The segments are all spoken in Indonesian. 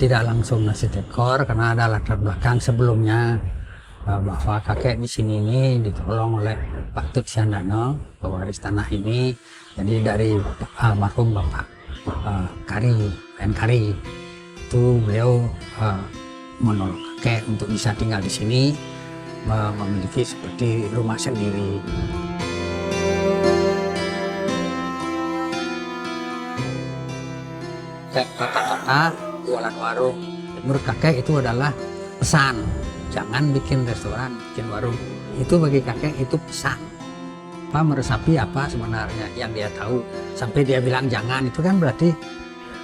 tidak langsung nasi tekor karena ada latar belakang sebelumnya bahwa kakek di sini ini ditolong oleh Pak Tut Syandano, pewaris tanah ini. Jadi dari almarhum Bapak Kari, N. Kari, itu beliau menolong kakek untuk bisa tinggal di sini, memiliki seperti rumah sendiri. Kata-kata jualan warung menurut kakek itu adalah pesan, jangan bikin restoran, bikin warung. Itu bagi kakek itu pesan. Apa meresapi apa sebenarnya yang dia tahu, sampai dia bilang jangan, itu kan berarti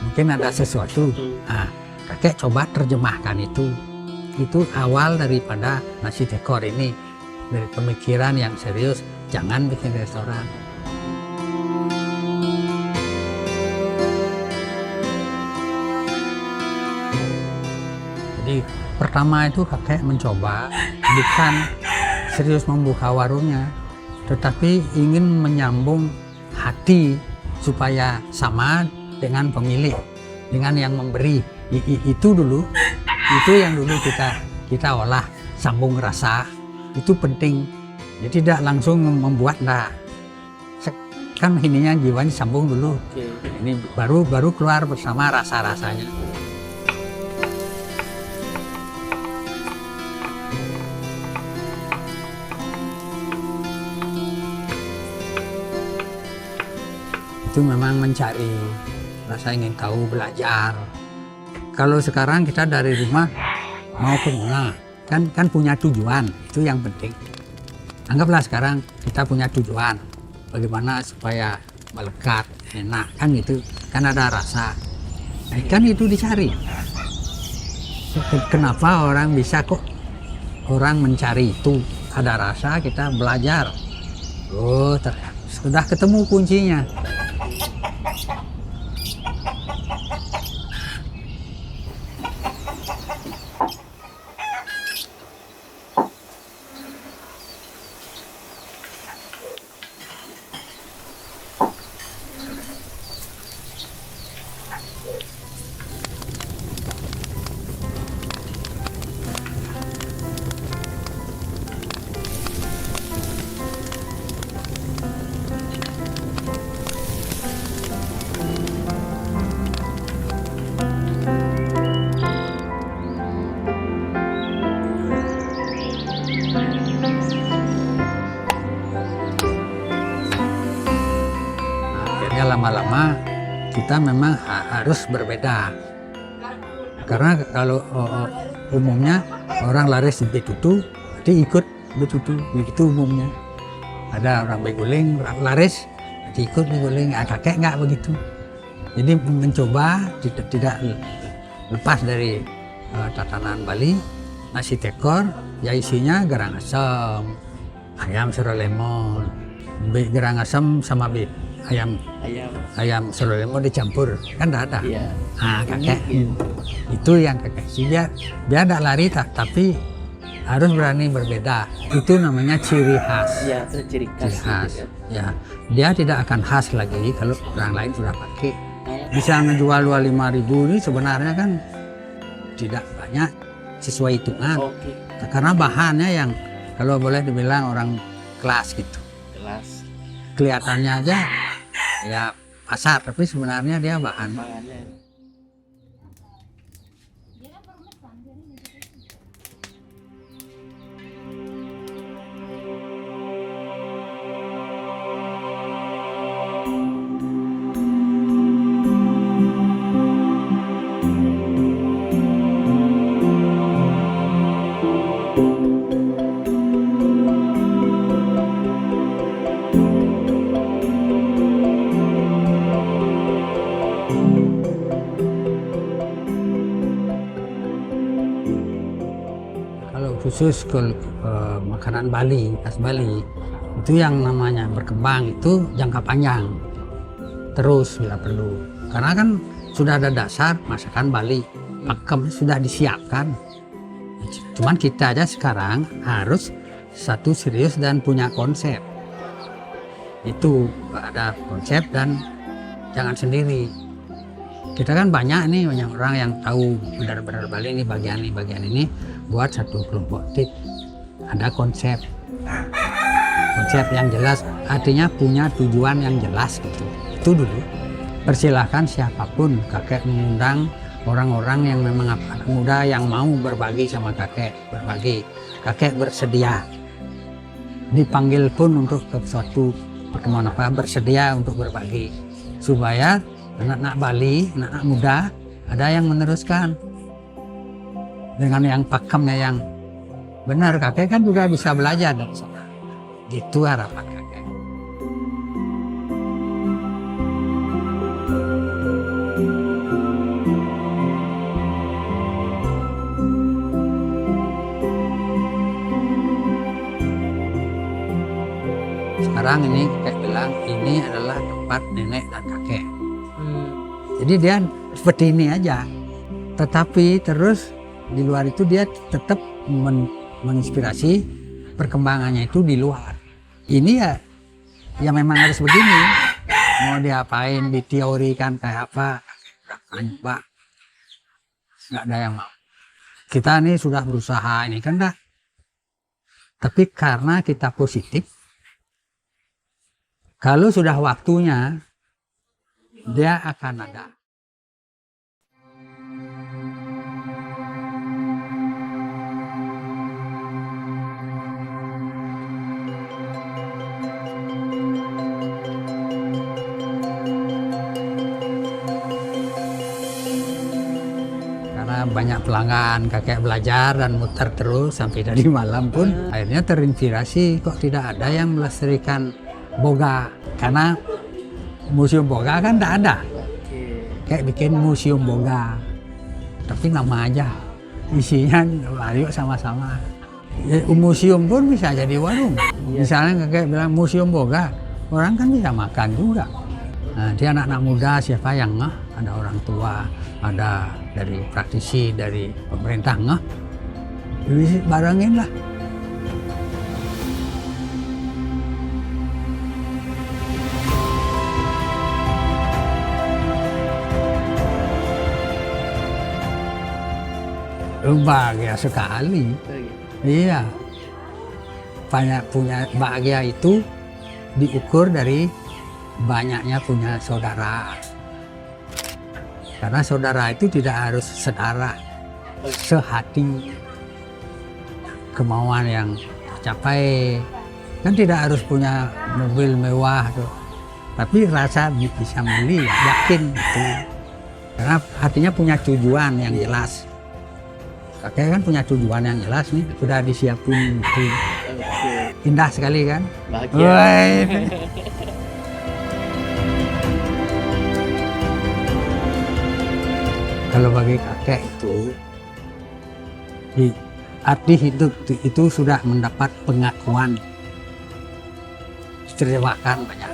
mungkin ada sesuatu. Nah, kakek coba terjemahkan itu awal daripada nasi tekor ini, dari pemikiran yang serius, jangan bikin restoran. Jadi pertama itu kakek mencoba bukan serius membuka warungnya, tetapi ingin menyambung hati supaya sama dengan pemilik, dengan yang memberi. Itu dulu, itu yang dulu kita olah, sambung rasa, itu penting. Jadi tidak langsung membuat, nah kan ininya jiwanya sambung dulu. Ini baru keluar bersama rasa-rasanya. Itu memang mencari rasa, ingin tahu, belajar. Kalau sekarang kita dari rumah mau ke mana, kan punya tujuan, itu yang penting. Anggaplah sekarang kita punya tujuan, bagaimana supaya melekat, enak, kan gitu, kan ada rasa. Kan itu dicari. Kenapa orang bisa kok orang mencari itu, ada rasa, kita belajar. Oh, sudah ketemu kuncinya. Lama-lama kita memang harus berbeda, karena kalau umumnya orang laris di betutu, nanti ikut betutu, begitu umumnya. Ada orang beguling, orang laris, nanti ikut beguling. Kakek nggak begitu. Jadi mencoba tidak lepas dari tatanan Bali. Nasi tekor ya isinya garang asam, ayam serai lemon, garang asam sama ayam serai lemon dicampur, kan ada. Iya. Nah, kakek itu yang kakek sih, biar tidak lari tapi harus berani berbeda. Itu namanya ciri khas. Iya, itu ciri khas. Ya, dia tidak akan khas lagi kalau orang lain sudah pakai. Bisa menjual 25.000 ini sebenarnya kan tidak banyak sesuai hitungan. Oke. Karena bahannya yang kalau boleh dibilang orang kelas gitu. Kelas. Kelihatannya aja ya pasar, tapi sebenarnya dia bahannya. Khusus ke makanan Bali, khas Bali, itu yang namanya berkembang itu jangka panjang, terus bila perlu. Karena kan sudah ada dasar masakan Bali, pakem sudah disiapkan. Cuman kita aja sekarang harus satu serius dan punya konsep. Itu ada konsep dan jangan sendiri. Kita kan banyak orang yang tahu benar-benar Bali ini bagian ini buat satu kelompok tip. Ada konsep yang jelas, artinya punya tujuan yang jelas gitu. Itu dulu. Persilahkan siapapun kakek mengundang orang-orang yang memang anak muda yang mau berbagi sama kakek, berbagi. Kakek bersedia. Dipanggil pun untuk ke suatu pertemuan bersedia untuk berbagi. Supaya anak-anak Bali, anak-anak muda ada yang meneruskan. Dengan yang pakemnya yang benar, kakek kan juga bisa belajar dari sana. Gitu harapan kakek. Sekarang ini kakek bilang ini adalah tempat nenek dan kakek. Jadi dia seperti ini aja. Tetapi terus di luar itu dia tetap menginspirasi perkembangannya itu di luar. Ini ya memang harus begini. Mau diapain, diteorikan kayak apa, Pak. Nggak ada yang mau. Kita ini sudah berusaha ini kan dah. Tapi karena kita positif, kalau sudah waktunya, dia akan ada. Karena banyak pelanggan, kakek belajar dan muter terus sampai tadi malam pun akhirnya terinspirasi, kok tidak ada yang melestarikan boga, karena museum boga kan tidak ada. Kayak bikin museum boga, tapi nama aja, isinya ayo sama-sama. Ya, museum pun bisa jadi warung. Misalnya kakek bilang museum boga, orang kan bisa makan juga. Nah, dia anak-anak muda siapa yang ada orang tua, ada dari praktisi, dari pemerintah barengin lah. Bahagia sekali. Iya. Banyak punya bahagia itu diukur dari banyaknya punya saudara. Karena saudara itu tidak harus sedarah, sehati. Kemauan yang tercapai. Kan tidak harus punya mobil mewah tuh. Tapi rasa bisa beli, yakin itu. Karena hatinya punya tujuan yang jelas. Kakek kan punya tujuan yang jelas nih, sudah disiapin itu. Indah sekali kan? Bahagia. Kalau bagi kakek itu, arti hidup itu sudah mendapat pengakuan. Terjemahkan banyak.